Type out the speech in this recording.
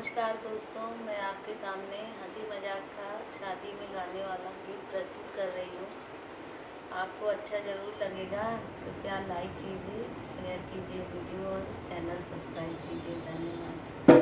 नमस्कार दोस्तों, मैं आपके सामने हंसी मजाक का शादी में गाने वाला गीत प्रस्तुत कर रही हूँ। आपको अच्छा ज़रूर लगेगा। कृपया लाइक कीजिए, शेयर कीजिए वीडियो और चैनल सब्सक्राइब कीजिए। धन्यवाद।